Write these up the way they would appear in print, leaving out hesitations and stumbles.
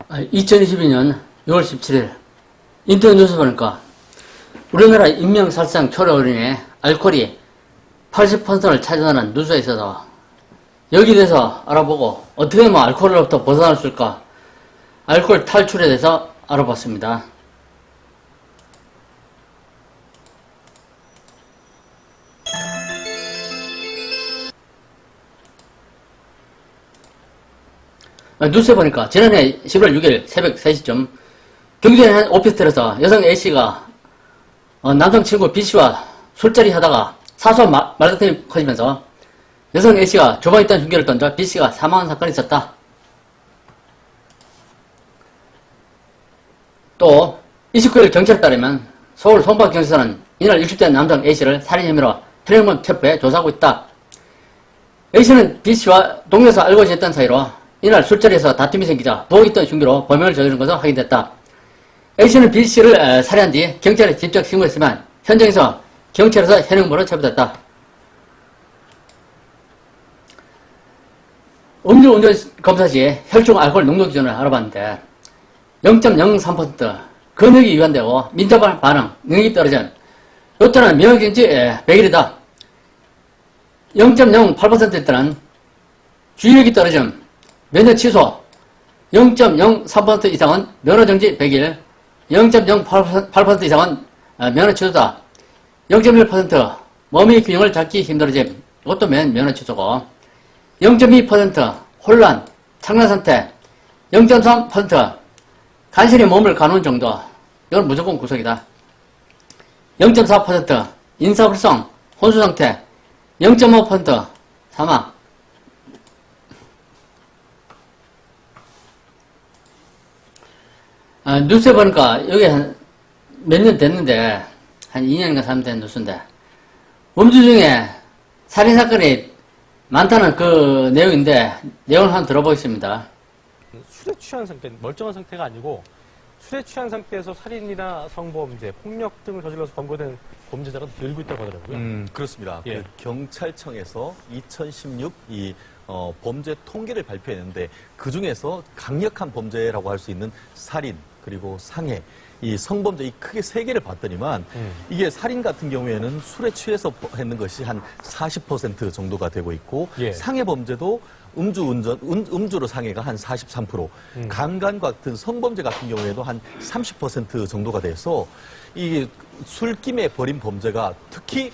2022년 6월 17일 인터넷 뉴스 보니까 우리나라 인명살상 초래어린의 알코올이 80%를 차지하는 뉴스에 있어서 여기에 대해서 알아보고 어떻게 하면 알코올로부터 벗어날 수 있을까, 알코올 탈출에 대해서 알아봤습니다. 뉴스에 보니까 지난해 11월 6일 새벽 3시쯤 경기도의 한 오피스텔에서 여성 A씨가 남성 친구 B씨와 술자리 하다가 사소한 말다툼이 커지면서 여성 A씨가 주방에 있던 흉기를 던져 B씨가 사망한 사건이 있었다. 또 29일 경찰에 따르면 서울 송파경찰서는 이날 60대 남성 A씨를 살인 혐의로 현행범 체포해 조사하고 있다. A씨는 B씨와 동네에서 알고 지냈던 사이로 이날 술자리에서 다툼이 생기자 부엌에 있던 흉기로 범행을 저지른 것으로 확인됐다. A씨는 B씨를 살해한 뒤 경찰에 직접 신고했지만 현장에서 경찰에서 현행범으로 체포됐다. 음주운전 검사 시 혈중 알코올 농도 기준을 알아봤는데 0.03% 근육이 이완되고 민첩한 반응, 능력이 떨어진, 요때는 면역경지 100일이다. 0.08%일 때는 주의력이 떨어짐, 면허 취소, 0.03% 이상은 면허정지 100일, 0.08% 이상은 면허 취소다. 0.1% 몸의 균형을 잡기 힘들어짐, 이것도 면허 취소고, 0.2% 혼란, 착란 상태, 0.3% 간신히 몸을 가누는 정도, 이건 무조건 구속이다. 0.4% 인사불성, 혼수 상태, 0.5% 사망. 뉴스에 보니까 여기 한 몇 년 됐는데 한 2년인가 3년 된 뉴스인데 음주 중에 살인사건이 많다는 그 내용인데 내용을 한번 들어보겠습니다. 술에 취한 상태, 멀쩡한 상태가 아니고 술에 취한 상태에서 살인이나 성범죄, 폭력 등을 저질러서 검거된 범죄자가 늘고 있다고 하더라고요. 그렇습니다. 예. 그 경찰청에서 2016 범죄 통계를 발표했는데 그 중에서 강력한 범죄라고 할 수 있는 살인 그리고 상해, 이 성범죄 이 크게 세 개를 봤더니만 이게 살인 같은 경우에는 술에 취해서 했는 것이 한 40% 정도가 되고 있고 예. 상해 범죄도 음주로 상해가 한 43%, 강간 같은 성범죄 같은 경우에도 한 30% 정도가 돼서 이 술김에 벌인 범죄가 특히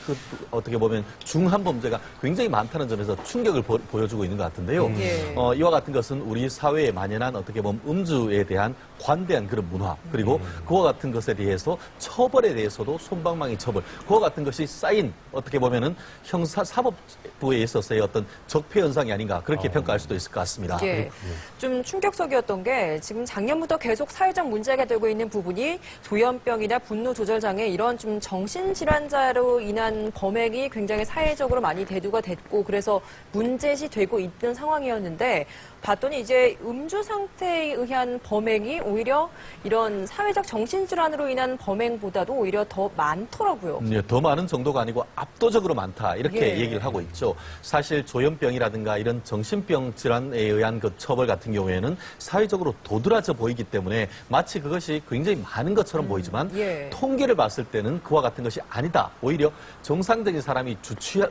어떻게 보면 중한 범죄가 굉장히 많다는 점에서 충격을 보여주고 있는 것 같은데요. 이와 같은 것은 우리 사회에 만연한 어떻게 보면 음주에 대한 관대한 그런 문화, 그리고 그와 같은 것에 대해서 처벌에 대해서도 솜방망이 처벌, 그와 같은 것이 쌓인 어떻게 보면은 형사사법부에 있어서의 어떤 적폐 현상이 아닌가 그렇게 평가할 수도 있을 것 같습니다. 예. 좀 충격적이었던 게 지금 작년부터 계속 사회적 문제가 되고 있는 부분이 조현병이나 분노 조절 장애 이런 좀 정신질환자로 인한 범행이 굉장히 사회적으로 많이 대두가 됐고 그래서 문제시 되고 있는 상황이었는데 봤더니 이제 음주 상태에 의한 범행이 오히려 이런 사회적 정신질환으로 인한 범행보다도 오히려 더 많더라고요. 네, 더 많은 정도가 아니고 압도적으로 많다 이렇게 얘기를 하고 있죠. 사실 조현병이라든가 이런 정신병 질환에 의한 그 처벌 같은 경우에는 사회적으로 도드라져 보이기 때문에 마치 그것이 굉장히 많은 것처럼 보이지만 통계를 봤을 때는 그와 같은 것이 아니다. 오히려 정상적인 사람이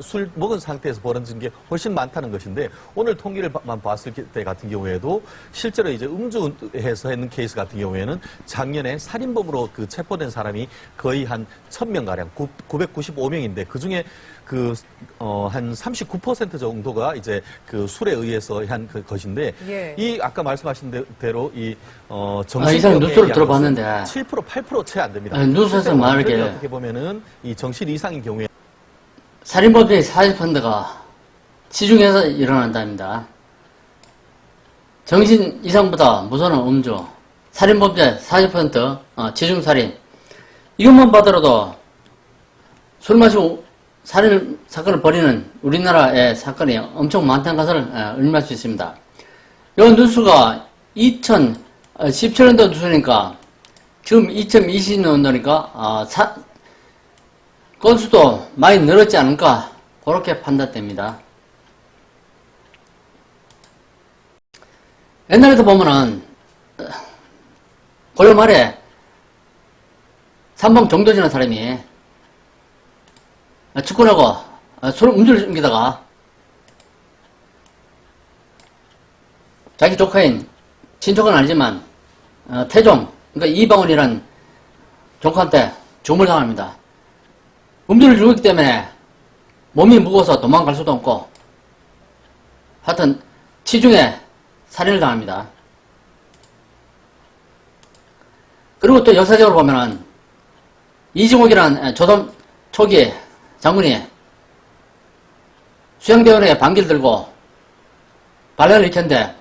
술 먹은 상태에서 벌어진 게 훨씬 많다는 것인데 오늘 통계를만 봤을 때 같은 경우에도 실제로 이제 음주해서 했는 케이스 같은 경우에는 작년에 살인범으로 그 체포된 사람이 거의 한 1000명 가량 995명인데 그 중에 한 39% 정도가 이제 그 술에 의해서 한 것인데 이 아까 말씀하신 대로 이 정신병에 뉴스를 들어봤는데 7% 8% 채 안 됩니다. 뉴스에서 말하길 어떻게 보면은 이 정신 이상인 경우에 살인범죄의 40%가 시중에서 일어난답니다. 정신 이상보다 무서운 음주, 살인범죄 40%, 지중살인. 이것만 봐더라도 술 마시고 살인 사건을 벌이는 우리나라의 사건이 엄청 많다는 것을 의미할 수 있습니다. 이 뉴스가 2017년도 뉴스니까 지금 2020년도니까 건수도 많이 늘었지 않을까 그렇게 판단됩니다. 옛날에도 보면은 올해 말에 삼봉 정도지는 사람이 축구하고 술을 음주를 숨기다가 자기 조카인 친족은 아니지만 태종 그러니까 이방원이란 조카한테 주문을 당합니다. 음주를 죽였기 때문에 몸이 무거워서 도망갈 수도 없고 하여튼 치중에 살인을 당합니다. 그리고 또 역사적으로 보면은 이징옥이라는 조선 초기 장군이 수양대원에 반기를 들고 반란을 일으켰는데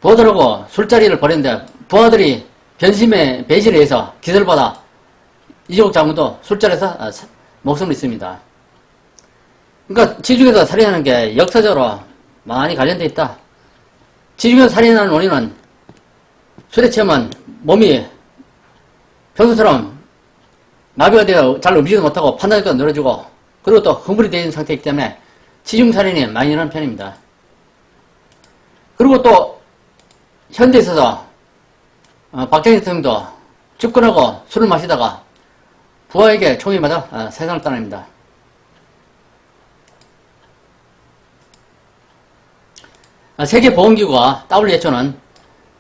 부하들하고 술자리를 벌였는데 부하들이 배신에 의해서 기세를 받아 이징옥 장군도 술자리에서 목숨을 잃습니다. 그러니까 지중에서 살인하는 게 역사적으로 많이 관련되어 있다. 지중에서 살인하는 원인은 술에 취하면 몸이 평소처럼 마비가 되어 잘 움직이지 못하고 판단력도 늘어지고 그리고 또 흥분이 되어 있는 상태이기 때문에 지중살인이 많이 일어나는 편입니다. 그리고 또 현대에 있어서 박정희 대통령도 집권하고 술을 마시다가 부하에게 총이 맞아 세상을 떠납니다. 세계보건기구와 WHO는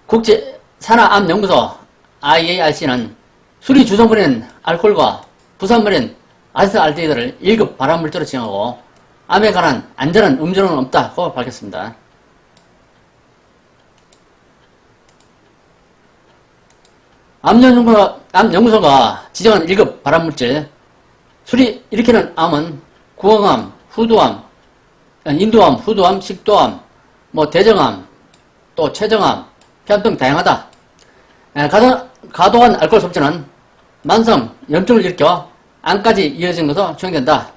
국제산화암연구소 IARC는 술이 주성분인 알코올과 부산물인 아세트알데히드를 1급 발암물질로 지정하고 암에 관한 안전한 음주는 없다고 밝혔습니다. 암연구소가 지정한 1급 발암물질 술이 일으키는 암은 구강암, 후두암, 인두암, 후두암, 식도암, 대정암, 또 췌정암, 폐암 등 다양하다. 과도한 알코올 섭취는 만성 염증을 일으켜 암까지 이어지는 것으로 추정된다.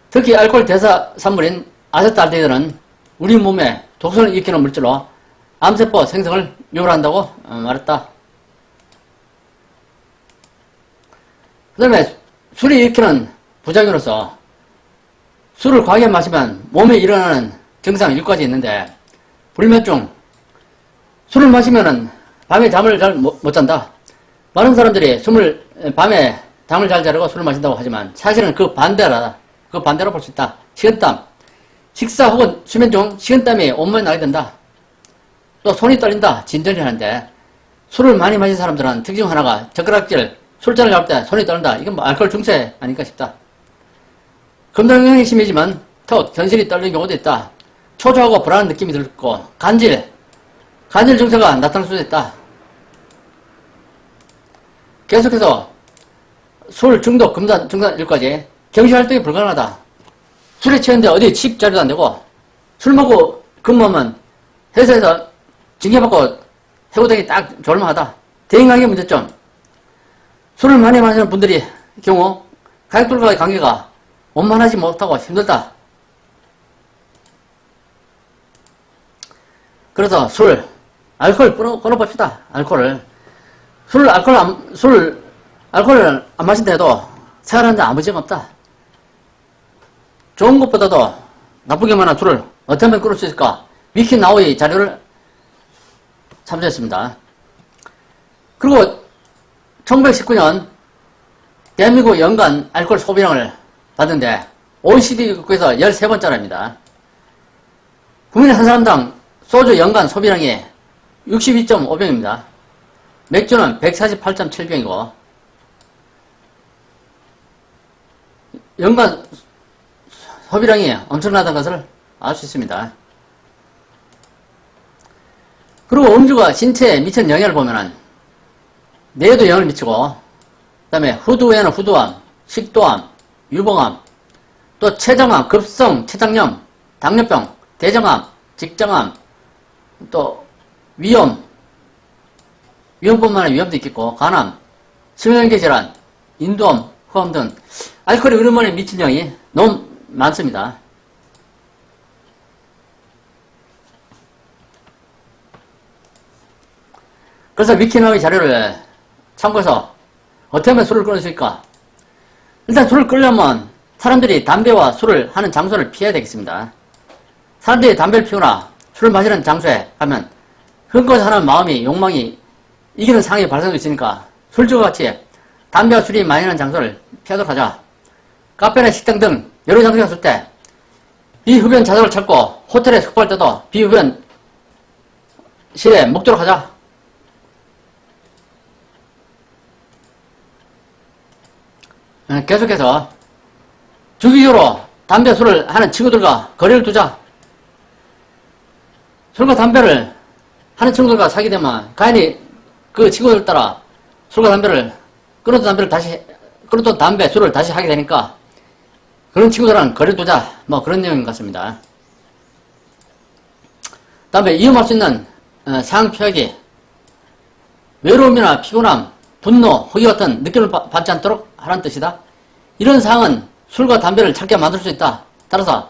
특히 알코올 대사산물인 아세트알데히드는 우리 몸에 독성을 일으키는 물질로 암세포 생성을 유발한다고 말했다. 그 다음에 술이 일으키는 부작용으로서 술을 과하게 마시면 몸에 일어나는 증상 6가지 있는데 불면증, 술을 마시면은 밤에 잠을 잘 못 잔다. 많은 사람들이 밤에 잠을 잘 자려고 술을 마신다고 하지만 사실은 그 반대로 볼 수 있다. 식은땀, 식사 혹은 수면 중 식은땀이 온몸에 나게 된다. 또 손이 떨린다. 진전이 하는데 술을 많이 마신 사람들은 특징 하나가 젓가락질, 술잔을 잡을 때 손이 떨린다. 이건 알코올 중세 아닐까 싶다. 금단경이 심해지면 턱, 전신이 떨리는 경우도 있다. 초조하고 불안한 느낌이 들고 간질 증세가 나타날 수도 있다. 계속해서 술 중독, 금단, 중단 일까지 경시활동이 불가능하다. 술에 취했는데 어디 취입자리도 안 되고 술 먹고 근무하면 회사에서 징계받고 해고되기 딱 졸만하다. 대인관계 문제점. 술을 많이 마시는 분들이 경우 가족들과의 관계가 원만하지 못하고 힘들다. 그래서 알코올 끊어봅시다. 알코올을 안 마신다 해도 생활하는데 아무 지장 없다. 좋은 것보다도 나쁘게만 한 술을 어떻게 하면 끊을 수 있을까? 위키 나우의 자료를 참조했습니다. 그리고 1919년 대한민국 연간 알코올 소비량을 봤는데 OECD국에서 13번째랍니다. 국민 한 사람당 소주 연간 소비량이 62.5병입니다. 맥주는 148.7병이고 연간 소비량이 엄청나다는 것을 알 수 있습니다. 그리고 음주가 신체에 미치는 영향을 보면은 뇌에도 영향을 미치고 그 다음에 후두에는 후두암, 식도암, 유봉암, 또 췌장암, 급성 췌장염, 당뇨병, 대장암, 직장암, 또 위험뿐만 아니라 위험도 있겠고 간암, 심혈관계 질환, 인두암, 후암 등 알코올이 우리 몸에 미친 영향이 너무 많습니다. 그래서 위키나우의 자료를 참고해서 어떻게 하면 술을 끊을 수 있을까? 일단 술을 끊으려면 사람들이 담배와 술을 하는 장소를 피해야 되겠습니다. 사람들이 담배를 피우나 술을 마시는 장소에 가면 흥껏 하는 마음이 욕망이 이기는 상황이 발생할 수 있으니까 술주와 같이 담배와 술이 많이 나는 장소를 피하도록 하자. 카페나 식당 등 여러 장소에 갔을 때 비흡연 자석을 찾고 호텔에 숙박할 때도 비흡연 실에 먹도록 하자. 계속해서 주기적으로 담배, 술을 하는 친구들과 거리를 두자. 술과 담배를 하는 친구들과 사귀게 되면 가연히 그 친구들 따라 술과 담배를 끊었던 담배, 술을 다시 하게 되니까 그런 친구들은 거리를 두자. 뭐 그런 내용인 것 같습니다. 다음에 위험할 수 있는 상황 피하기. 외로움이나 피곤함, 분노, 허기 같은 느낌을 받지 않도록 하라는 뜻이다. 이런 상황은 술과 담배를 찾게 만들 수 있다. 따라서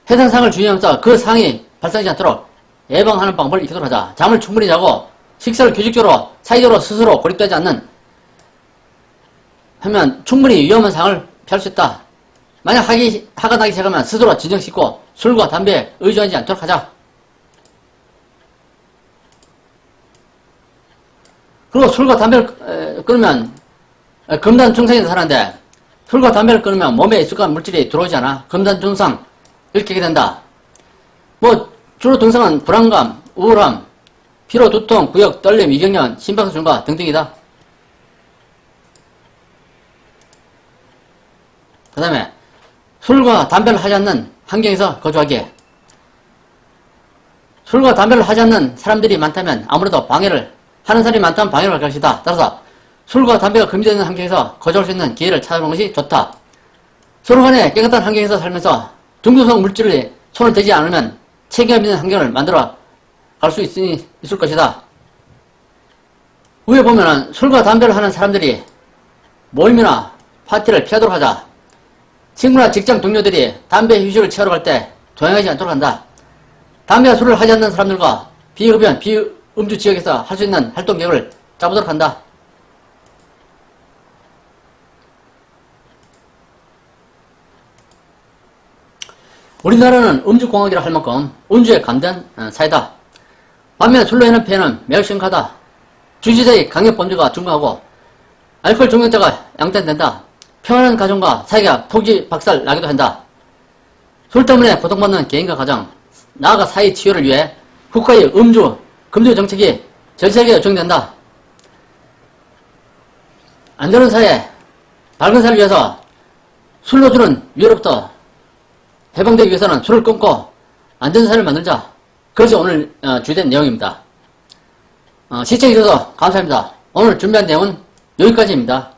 해당 상황을 주의하면서 그 상황이 발생하지 않도록 예방하는 방법을 익히도록 하자. 잠을 충분히 자고 식사를 규칙적으로 사회적으로 스스로 고립되지 않는 하면 충분히 위험한 상황을 피할 수 있다. 만약 화가 나기 시작하면 스스로 진정시키고 술과 담배에 의존하지 않도록 하자. 그리고 술과 담배를 끊으면 금단 증상이 나타나는데 술과 담배를 끊으면 몸에 익숙한 물질이 들어오지 않아 금단 증상 일으키게 된다. 뭐 주로 증상은 불안감, 우울함, 피로, 두통, 구역, 떨림, 위경련, 심박수 증가 등등이다. 그 다음에 술과 담배를 하지 않는 환경에서 거주하기. 술과 담배를 하지 않는 사람들이 많다면 아무래도 방해를 하는 사람이 많다면 방해를 할 것이다. 따라서 술과 담배가 금지되는 환경에서 거주할 수 있는 기회를 찾아보는 것이 좋다. 서로 간에 깨끗한 환경에서 살면서 중금속 물질이 손을 대지 않으면 책임감 있는 환경을 만들어 갈 수 있을 것이다. 위에 보면은 술과 담배를 하는 사람들이 모임이나 파티를 피하도록 하자. 친구나 직장 동료들이 담배 휴식을 취하러 갈 때 동행하지 않도록 한다. 담배와 술을 하지 않는 사람들과 비흡연, 비음주 지역에서 할 수 있는 활동 계획을 짜보도록 한다. 우리나라는 음주공학이라 할 만큼 음주에 감대한 사회다. 반면에 술로 인한 피해는 매우 심각하다. 주시자의 강력범죄가 증가하고 알코올 중독자가 양산된다. 평안한 가정과 사회가 토지 박살 나기도 한다. 술 때문에 고통받는 개인과 가정, 나아가 사회 치유를 위해 국가의 음주 금주 정책이 전 세계에 요청된다. 안전한 사회, 밝은 사회를 위해서 술로 주는 위로부터 해방되기 위해서는 술을 끊고 안전한 사회를 만들자. 그것이 오늘 주된 내용입니다. 시청해주셔서 감사합니다. 오늘 준비한 내용은 여기까지입니다.